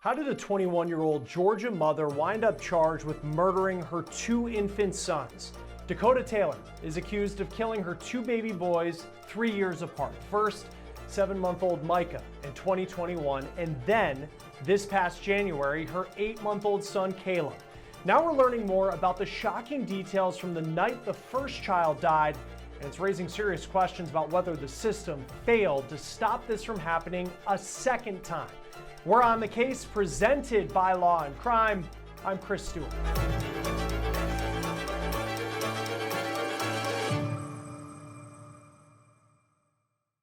How did a 21-year-old Georgia mother wind up charged with murdering her two infant sons? Dakota Taylor is accused of killing her two baby boys 3 years apart. First, 7-month-old Micah in 2021, and then this past January, her 8-month-old son Caleb. Now we're learning more about the shocking details from the night the first child died, and it's raising serious questions about whether the system failed to stop this from happening a second time. We're on the case, presented by Law&Crime. I'm Stewart.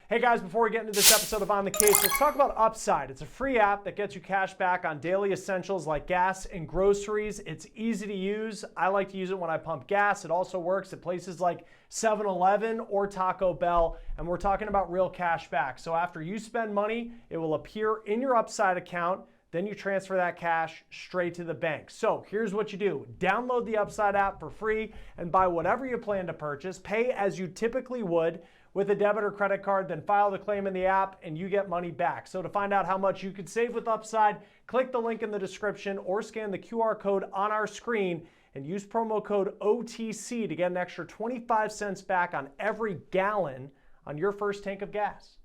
Hey guys, before we get into this episode of On the Case, let's talk about Upside. It's a free app that gets you cash back on daily essentials like gas and groceries. It's easy to use. I like to use it when I pump gas. It also works at places like 7-Eleven or Taco Bell, and we're talking about real cash back. So after you spend money, it will appear in your Upside account. Then you transfer that cash straight to the bank. So here's what you do. Download the Upside app for free and buy whatever you plan to purchase. Pay as you typically would with a debit or credit card, then file the claim in the app and you get money back. So to find out how much you could save with Upside, click the link in the description or scan the QR code on our screen and use promo code OTC to get an extra 25 cents back on every gallon on your first tank of gas.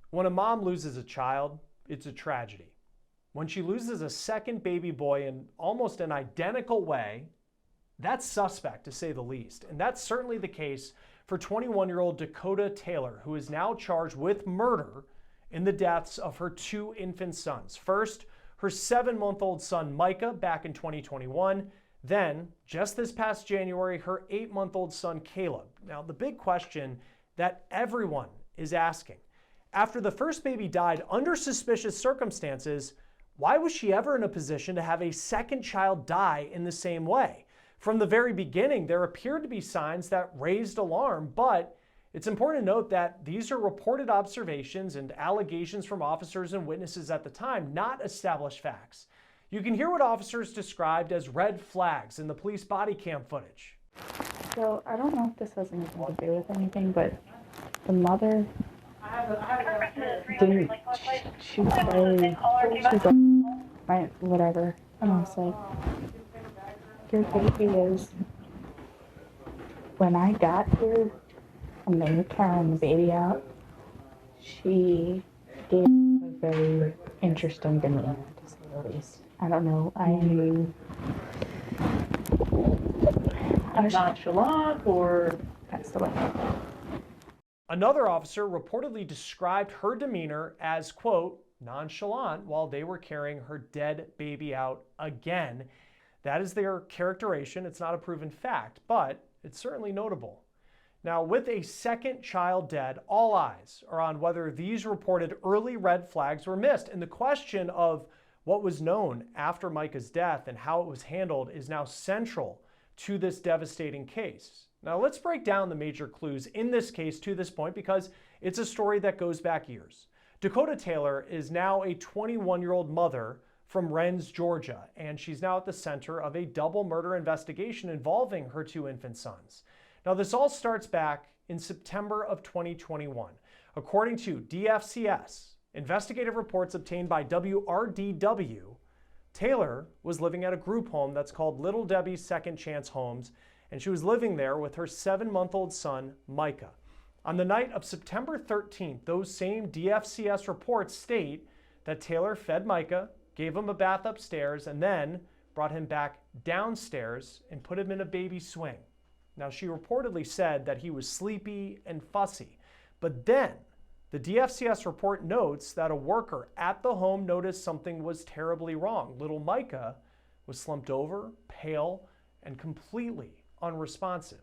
When a mom loses a child, it's a tragedy. When she loses a second baby boy in almost an identical way, that's suspect to say the least. And that's certainly the case for 21-year-old Dakota Taylor, who is now charged with murder in the deaths of her two infant sons. First, her 7-month-old son Micah back in 2021. Then, just this past January, her 8-month-old son Caleb. Now, the big question that everyone is asking, after the first baby died under suspicious circumstances, why was she ever in a position to have a second child die in the same way? From the very beginning, there appeared to be signs that raised alarm, but it's important to note that these are reported observations and allegations from officers and witnesses at the time, not established facts. You can hear what officers described as red flags in the police body cam footage. So I don't know if this has anything to do with anything, but the mother didn't, she she's like, whatever. And I was like, your baby is, when I got here and they were carrying the baby out, she gave a very interesting demeanor, to say the least. I don't know, I was nonchalant, or that's the way. Another officer reportedly described her demeanor as, quote, nonchalant while they were carrying her dead baby out again. That is their characterization. It's not a proven fact, but it's certainly notable. Now, with a second child dead, all eyes are on whether these reported early red flags were missed. And the question of what was known after Micah's death and how it was handled is now central to this devastating case. Now, let's break down the major clues in this case to this point, because it's a story that goes back years. Dakota Taylor is now a 21-year-old mother from Rennes, Georgia, and she's now at the center of a double murder investigation involving her two infant sons. Now, this all starts back in September of 2021. According to DFCS, investigative reports obtained by WRDW, Taylor was living at a group home that's called Little Debbie's Second Chance Homes, and she was living there with her 7-month-old son, Micah. On the night of September 13th, those same DFCS reports state that Taylor fed Micah, gave him a bath upstairs, and then brought him back downstairs and put him in a baby swing. Now, she reportedly said that he was sleepy and fussy, but then the DFCS report notes that a worker at the home noticed something was terribly wrong. Little Micah was slumped over, pale, and completely unresponsive.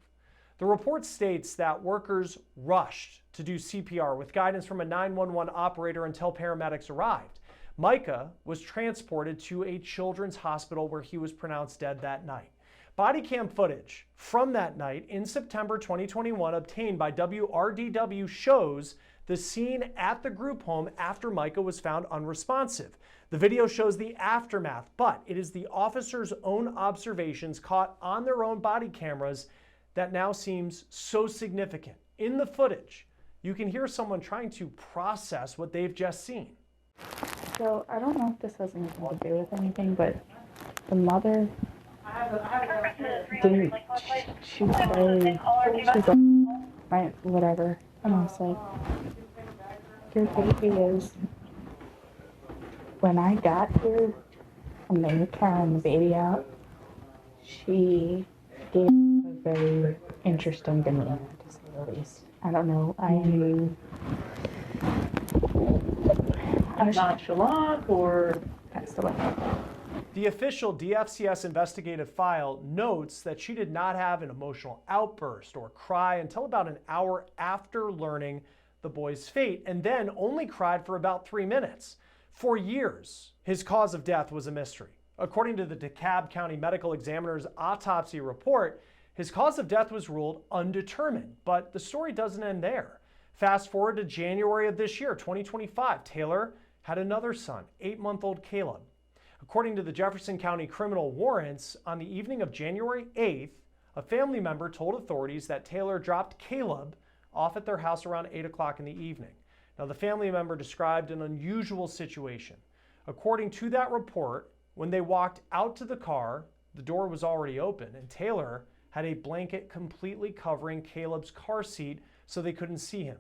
The report states that workers rushed to do CPR with guidance from a 911 operator until paramedics arrived. Micah was transported to a children's hospital where he was pronounced dead that night. Body cam footage from that night in September 2021 obtained by WRDW shows the scene at the group home after Micah was found unresponsive. The video shows the aftermath, but it is the officers' own observations caught on their own body cameras that now seems so significant. In the footage, you can hear someone trying to process what they've just seen. So I don't know if this has anything to do with anything, but the mother didn't she say she's like whatever, and I was like, your baby is. When I got here and they were carrying the baby out, she gave a very interesting demeanor, to say the least. I don't know. I was Nonchalant or passed away. The official DFCS investigative file notes that she did not have an emotional outburst or cry until about an hour after learning the boy's fate, and then only cried for about 3 minutes. For years, his cause of death was a mystery. According to the DeKalb County Medical Examiner's autopsy report, his cause of death was ruled undetermined, but the story doesn't end there. Fast forward to January of this year, 2025, Taylor had another son, 8-month-old Caleb. According to the Jefferson County criminal warrants, on the evening of January 8th, a family member told authorities that Taylor dropped Caleb off at their house around 8 o'clock in the evening. Now, the family member described an unusual situation. According to that report, when they walked out to the car, the door was already open, and Taylor had a blanket completely covering Caleb's car seat so they couldn't see him.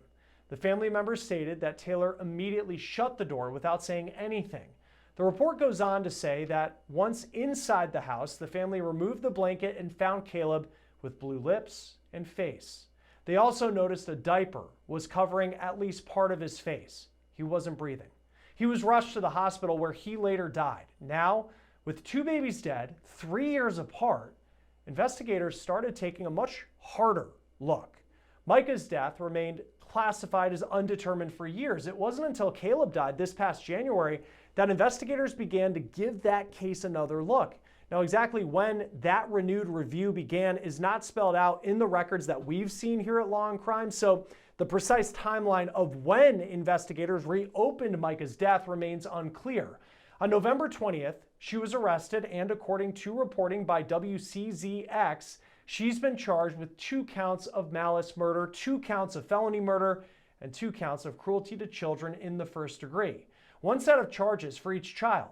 The family member stated that Taylor immediately shut the door without saying anything. The report goes on to say that once inside the house, the family removed the blanket and found Caleb with blue lips and face. They also noticed a diaper was covering at least part of his face. He wasn't breathing. He was rushed to the hospital where he later died. Now, with 2 babies dead, 3 years apart, investigators started taking a much harder look. Micah's death remained classified as undetermined for years. It wasn't until Caleb died this past January that investigators began to give that case another look. Now, exactly when that renewed review began is not spelled out in the records that we've seen here at Law&Crime, so the precise timeline of when investigators reopened Micah's death remains unclear. On November 20th, she was arrested, and according to reporting by WCZX, she's been charged with 2 counts of malice murder, 2 counts of felony murder, and 2 counts of cruelty to children in the first degree. 1 set of charges for each child.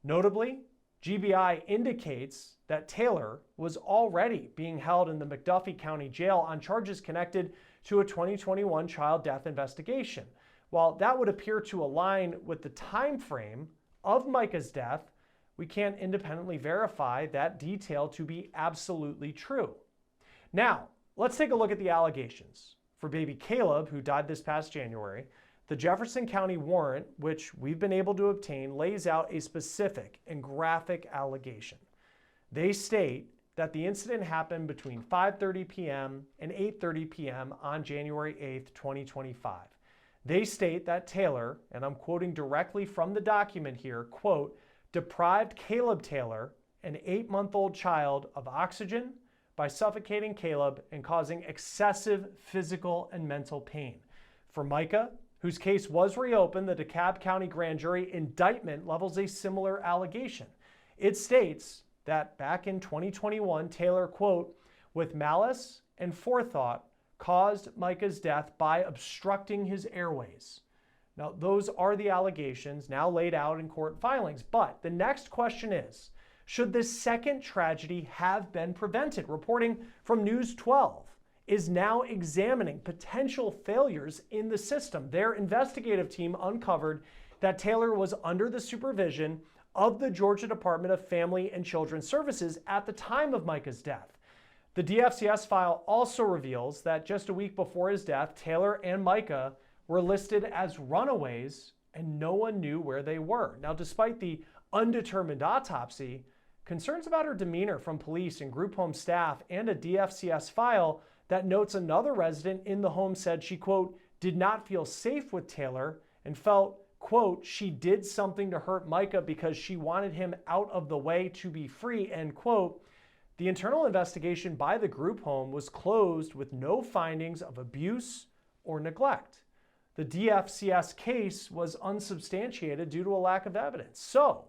Notably, GBI indicates that Taylor was already being held in the McDuffie County Jail on charges connected to a 2021 child death investigation. While that would appear to align with the time frame of Micah's death, we can't independently verify that detail to be absolutely true. Now, let's take a look at the allegations. For baby Caleb, who died this past January, the Jefferson County warrant, which we've been able to obtain, lays out a specific and graphic allegation. They state that the incident happened between 5:30 p.m. and 8:30 p.m. on January 8th, 2025. They state that Taylor, and I'm quoting directly from the document here, quote, deprived Caleb Taylor, an 8-month-old child, of oxygen by suffocating Caleb and causing excessive physical and mental pain. For Micah, whose case was reopened, the DeKalb County grand jury indictment levels a similar allegation. It states that back in 2021, Taylor, quote, with malice and forethought, caused Micah's death by obstructing his airways. Now, those are the allegations now laid out in court filings. But the next question is, should this second tragedy have been prevented? Reporting from News 12 is now examining potential failures in the system. Their investigative team uncovered that Taylor was under the supervision of the Georgia Department of Family and Children's Services at the time of Micah's death. The DFCS file also reveals that just a week before his death, Taylor and Micah were listed as runaways and no one knew where they were. Now, despite the undetermined autopsy, concerns about her demeanor from police and group home staff and a DFCS file that notes another resident in the home said she, quote, did not feel safe with Taylor and felt, quote, she did something to hurt Micah because she wanted him out of the way to be free, end quote. The internal investigation by the group home was closed with no findings of abuse or neglect. The DFCS case was unsubstantiated due to a lack of evidence. So,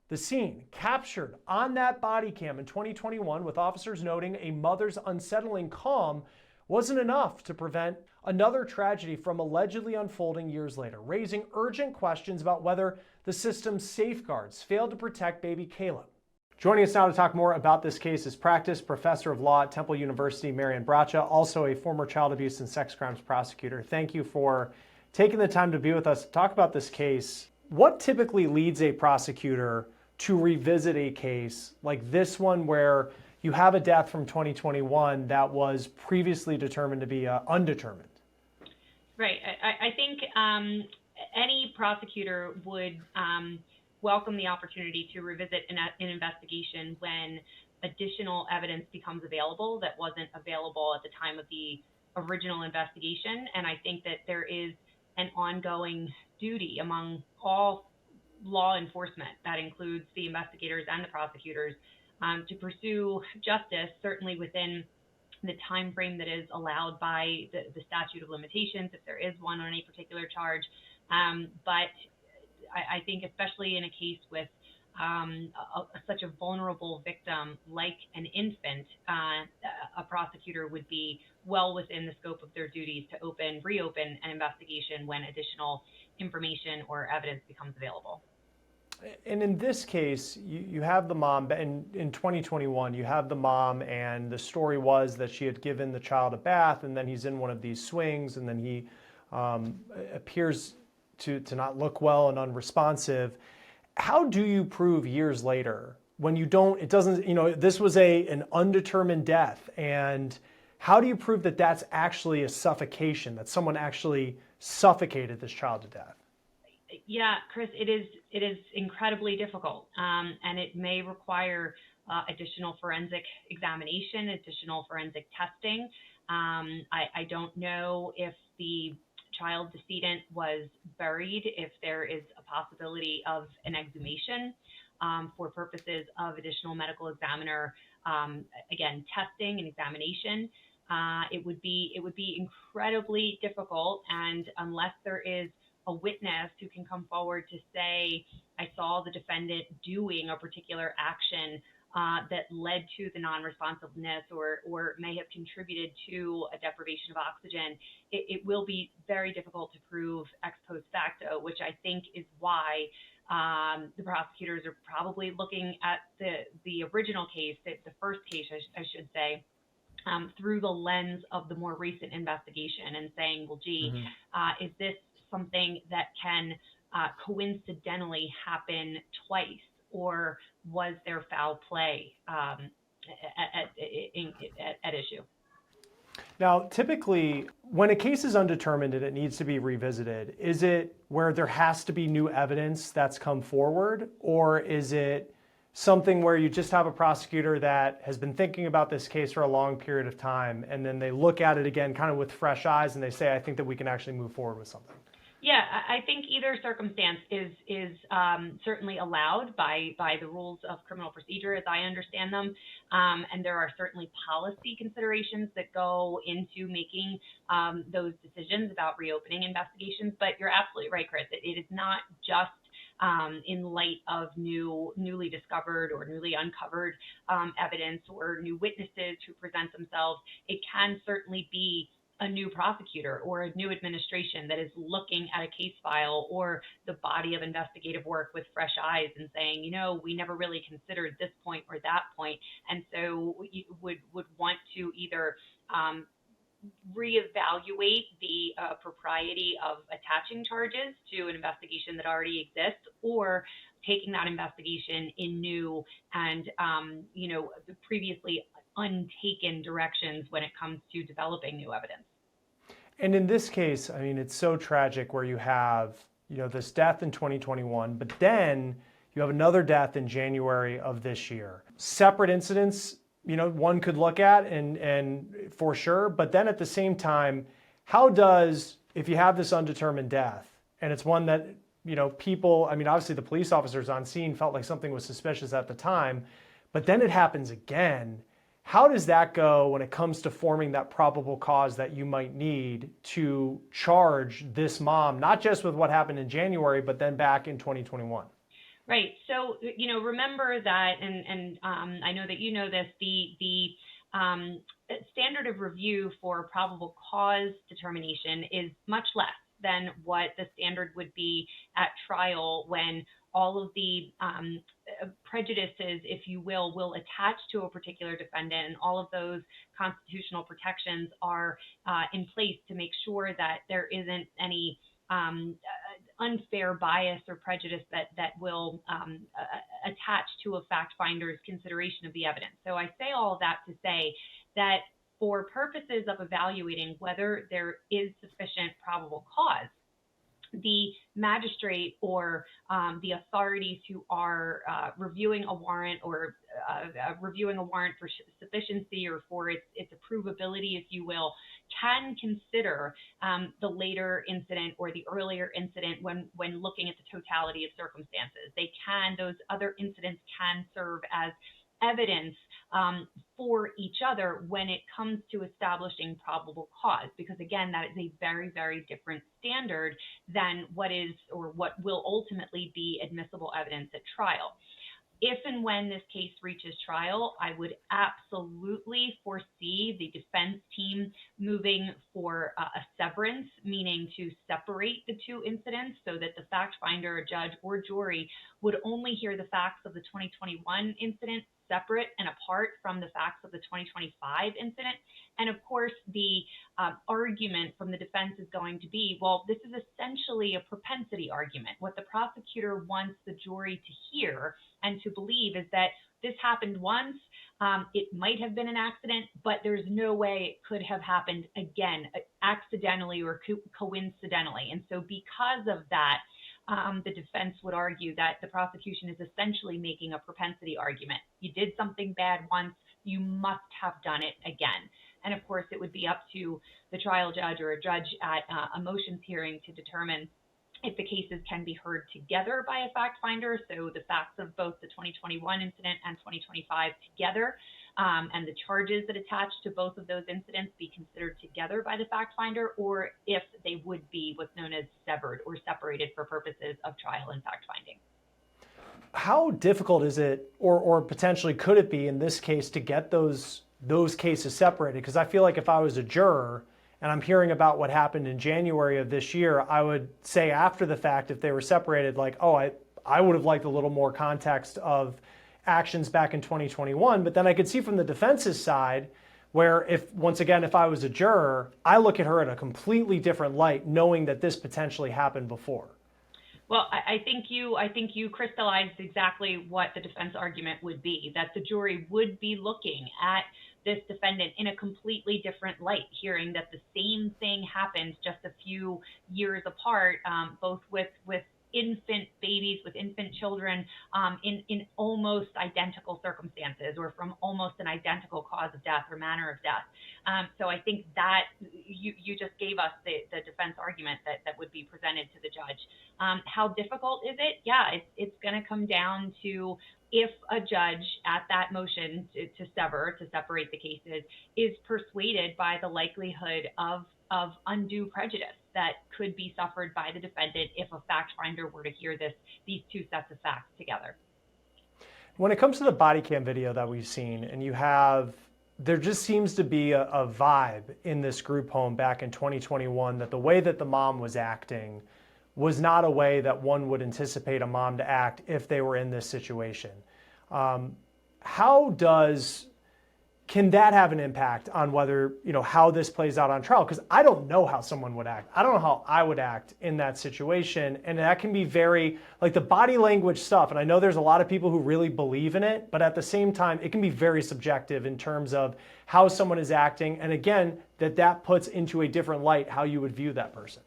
the scene captured on that body cam in 2021 with officers noting a mother's unsettling calm wasn't enough to prevent another tragedy from allegedly unfolding years later, raising urgent questions about whether The system's safeguards failed to protect baby Caleb. Joining us now to talk more about this case is Practice Professor of Law at Temple University, Marian Bracha, also a former child abuse and sex crimes prosecutor. Thank you for taking the time to be with us to talk about this case. What typically leads a prosecutor to revisit a case like this one where you have a death from 2021 that was previously determined to be undetermined? Right. I think any prosecutor would welcome the opportunity to revisit an investigation when additional evidence becomes available that wasn't available at the time of the original investigation. And I think that there is an ongoing duty among all law enforcement, that includes the investigators and the prosecutors, to pursue justice, certainly within the time frame that is allowed by the statute of limitations, if there is one on any particular charge. But I think especially in a case with such a vulnerable victim like an infant, a prosecutor would be well within the scope of their duties to reopen an investigation when additional information or evidence becomes available. And in this case, you have the mom, in 2021, you have the mom, and the story was that she had given the child a bath, and then he's in one of these swings, and then he appears to not look well and unresponsive. How do you prove years later when you don't, it doesn't, this was an undetermined death, and how do you prove that that's actually a suffocation, that someone actually suffocated this child to death? Yeah, Chris, it is incredibly difficult, and it may require additional forensic examination, additional forensic testing. I don't know if the child decedent was buried, if there is a possibility of an exhumation for purposes of additional medical examiner, again, testing and examination. It would be incredibly difficult, and unless there is a witness who can come forward to say, I saw the defendant doing a particular action that led to the non-responsiveness or may have contributed to a deprivation of oxygen, it will be very difficult to prove ex post facto, which I think is why the prosecutors are probably looking at the original case, the first case, I should say, through the lens of the more recent investigation and saying, well, gee, is this something that can coincidentally happen twice, or was there foul play at issue? Now, typically, when a case is undetermined and it needs to be revisited, is it where there has to be new evidence that's come forward, or is it something where you just have a prosecutor that has been thinking about this case for a long period of time, and then they look at it again kind of with fresh eyes and they say, I think that we can actually move forward with something? Yeah, I think either circumstance is certainly allowed by the rules of criminal procedure as I understand them. And there are certainly policy considerations that go into making those decisions about reopening investigations. But you're absolutely right, Chris. It is not just in light of newly discovered or newly uncovered evidence or new witnesses who present themselves. It can certainly be a new prosecutor or a new administration that is looking at a case file or the body of investigative work with fresh eyes and saying, we never really considered this point or that point. And so we would want to either reevaluate the propriety of attaching charges to an investigation that already exists, or taking that investigation in new and, the previously untaken directions when it comes to developing new evidence. And in this case, I mean, it's so tragic where you have, this death in 2021, but then you have another death in January of this year. Separate incidents, one could look at and for sure, but then at the same time, if you have this undetermined death and it's one that, people, obviously the police officers on scene felt like something was suspicious at the time, but then it happens again. How does that go when it comes to forming that probable cause that you might need to charge this mom, not just with what happened in January, but then back in 2021? Right. So, remember that, and I know that you know this, the standard of review for probable cause determination is much less than what the standard would be at trial when all of the prejudices, if you will attach to a particular defendant, and all of those constitutional protections are in place to make sure that there isn't any unfair bias or prejudice that will attach to a fact finder's consideration of the evidence. So I say all of that to say that for purposes of evaluating whether there is sufficient probable cause, the magistrate or the authorities who are reviewing a warrant or reviewing a warrant for sufficiency or for its approvability, if you will, can consider the later incident or the earlier incident when looking at the totality of circumstances. Those other incidents can serve as evidence for each other when it comes to establishing probable cause, because again, that is a very, very different standard than what is or what will ultimately be admissible evidence at trial. If and when this case reaches trial, I would absolutely foresee the defense team moving for a severance, meaning to separate the two incidents so that the fact finder, a judge, or jury would only hear the facts of the 2021 incident separate and apart from the facts of the 2025 incident. And of course, the argument from the defense is going to be, well, this is essentially a propensity argument. What the prosecutor wants the jury to hear and to believe is that this happened once, it might have been an accident, but there's no way it could have happened again, accidentally or coincidentally. And so because of that, the defense would argue that the prosecution is essentially making a propensity argument. You did something bad once, you must have done it again. And of course, it would be up to the trial judge or a judge at a motions hearing to determine if the cases can be heard together by a fact finder, so the facts of both the 2021 incident and 2025 together, and the charges that attach to both of those incidents be considered together by the fact finder, or if they would be what's known as severed or separated for purposes of trial and fact finding. How difficult is it, or potentially could it be in this case, to get those cases separated? Because I feel like if I was a juror and I'm hearing about what happened in January of this year, I would say after the fact, if they were separated, like, oh, I would have liked a little more context of actions back in 2021. But then I could see from the defense's side where once again, if I was a juror, I look at her in a completely different light, knowing that this potentially happened before. Well, I think you crystallized exactly what the defense argument would be, that the jury would be looking at this defendant in a completely different light, hearing that the same thing happened just a few years apart, both with infant babies, with infant children, in almost identical circumstances or from almost an identical cause of death or manner of death. So I think that you just gave us the defense argument that would be presented to the judge. How difficult is it? Yeah, it's going to come down to if a judge at that motion to separate the cases is persuaded by the likelihood of undue prejudice that could be suffered by the defendant if a fact finder were to hear these two sets of facts together. When it comes to the body cam video that we've seen, and there just seems to be a vibe in this group home back in 2021 that the way that the mom was acting was not a way that one would anticipate a mom to act if they were in this situation. Can that have an impact on whether, how this plays out on trial? Because I don't know how someone would act. I don't know how I would act in that situation. And that can be very, like the body language stuff. And I know there's a lot of people who really believe in it, but at the same time, it can be very subjective in terms of how someone is acting. And again, that puts into a different light how you would view that person.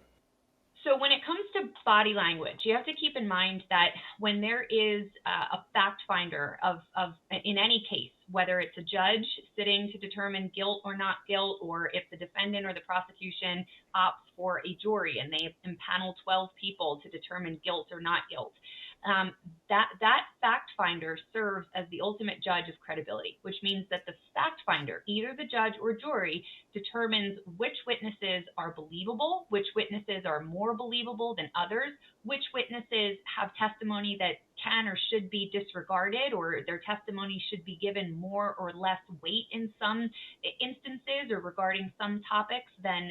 So when it comes to body language, you have to keep in mind that when there is a fact finder in any case, whether it's a judge sitting to determine guilt or not guilt, or if the defendant or the prosecution opts for a jury and they impanel 12 people to determine guilt or not guilt, that fact finder serves as the ultimate judge of credibility, which means that the fact finder, either the judge or jury, determines which witnesses are believable, which witnesses are more believable than others, which witnesses have testimony that can or should be disregarded, or their testimony should be given more or less weight in some instances, or regarding some topics than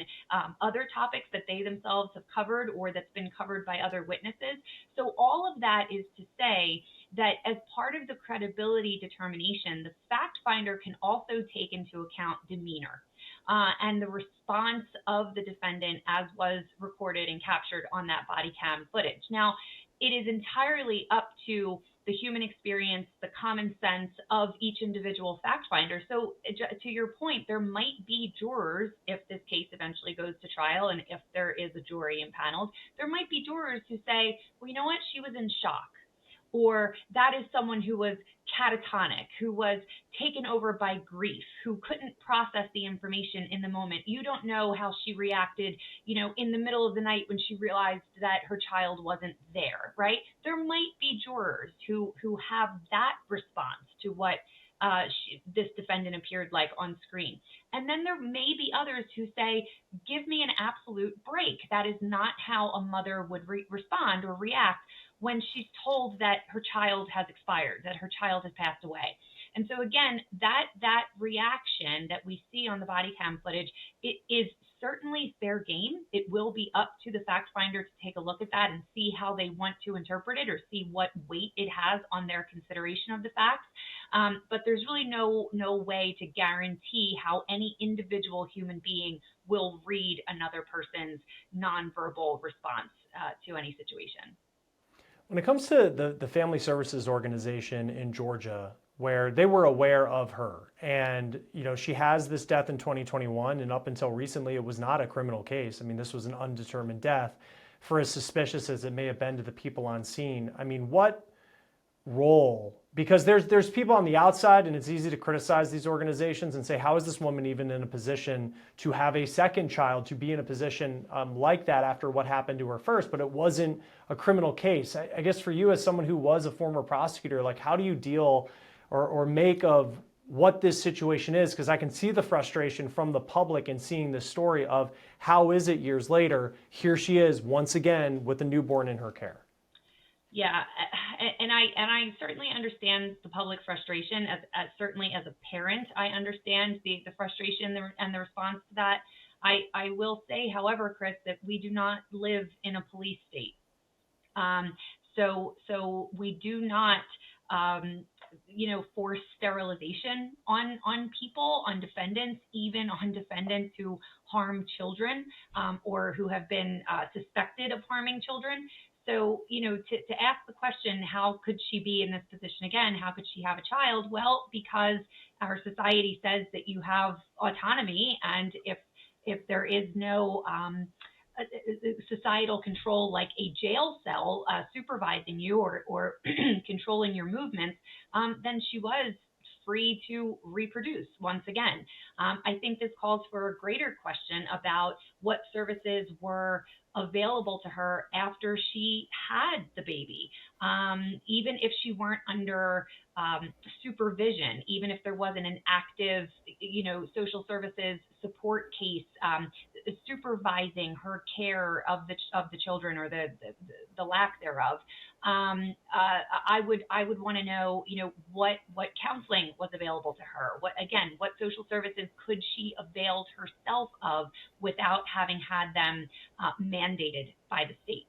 other topics that they themselves have covered or that's been covered by other witnesses. So all of that is to say that as part of the credibility determination, the fact finder can also take into account demeanor and the response of the defendant as was recorded and captured on that body cam footage. Now, it is entirely up to the human experience, the common sense of each individual fact finder. So to your point, there might be jurors, if this case eventually goes to trial and if there is a jury impaneled, there might be jurors who say, well, you know what, she was in shock. Or that is someone who was catatonic, who was taken over by grief, who couldn't process the information in the moment. You don't know how she reacted, in the middle of the night when she realized that her child wasn't there, right? There might be jurors who have that response to what this defendant appeared like on screen. And then there may be others who say, give me an absolute break. That is not how a mother would respond or react when she's told that her child has expired, that her child has passed away. And so again, that reaction that we see on the body cam footage, it is certainly fair game. It will be up to the fact finder to take a look at that and see how they want to interpret it or see what weight it has on their consideration of the facts. But there's really no way to guarantee how any individual human being will read another person's nonverbal response to any situation. When it comes to the Family Services Organization in Georgia, where they were aware of her, and she has this death in 2021, and up until recently, it was not a criminal case. I mean, this was an undetermined death. For as suspicious as it may have been to the people on scene, I mean, what role? Because there's people on the outside, and it's easy to criticize these organizations and say, how is this woman even in a position to have a second child, to be in a position like that after what happened to her first? But it wasn't a criminal case. I guess for you, as someone who was a former prosecutor, like, how do you deal or make of what this situation is? Because I can see the frustration from the public in seeing this story of how is it years later, here she is once again with a newborn in her care. Yeah, and I certainly understand the public frustration. As certainly as a parent, I understand the frustration and the response to that. I will say, however, Chris, that we do not live in a police state. So we do not, force sterilization on people, on defendants, even on defendants who harm children or who have been suspected of harming children. So, to ask the question, how could she be in this position again? How could she have a child? Well, because our society says that you have autonomy, and if there is no societal control like a jail cell supervising you or controlling your movements, then she was free to reproduce once again. I think this calls for a greater question about what services were available to her after she had the baby, even if she weren't under supervision, even if there wasn't an active, social services support case supervising her care of the children or the lack thereof. I would want to know, what counseling was available to her. What social services could she avail herself of without having had them mandated by the state?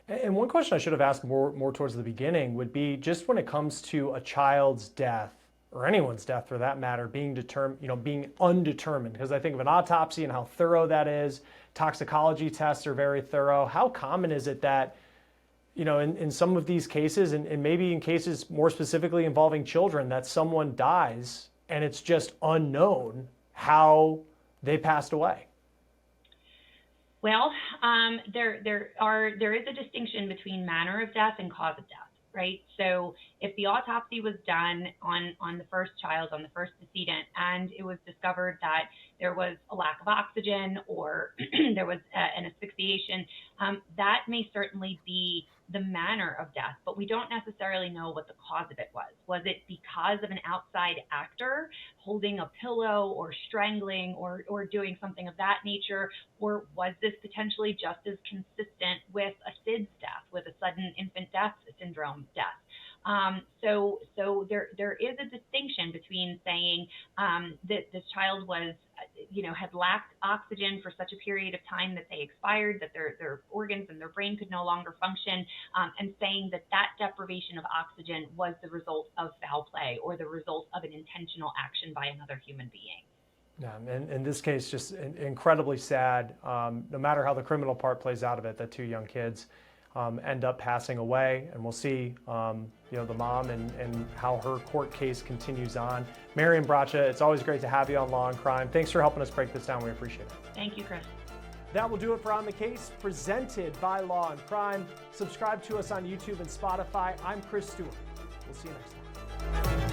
And one question I should have asked more towards the beginning would be just when it comes to a child's death, or anyone's death for that matter, being being undetermined, because I think of an autopsy and how thorough that is. Toxicology tests are very thorough. How common is it that, in some of these cases, and maybe in cases more specifically involving children, that someone dies and it's just unknown how they passed away? Well, there is a distinction between manner of death and cause of death, right? So if the autopsy was done on the first child, on the first decedent, and it was discovered that there was a lack of oxygen or there was an asphyxiation, that may certainly be the manner of death, but we don't necessarily know what the cause of it was. Was it because of an outside actor holding a pillow or strangling or doing something of that nature? Or was this potentially just as consistent with a SIDS death, with a sudden infant death syndrome death? So there is a distinction between saying that this child was, had lacked oxygen for such a period of time that they expired, that their organs and their brain could no longer function, and saying that deprivation of oxygen was the result of foul play or the result of an intentional action by another human being. Yeah, and in this case, just incredibly sad. No matter how the criminal part plays out of it, the two young kids end up passing away, and we'll see, the mom and how her court case continues on. Marian Bracha, it's always great to have you on Law and Crime. Thanks for helping us break this down. We appreciate it. Thank you, Chris. That will do it for On the Case, presented by Law and Crime. Subscribe to us on YouTube and Spotify. I'm Chris Stewart. We'll see you next time.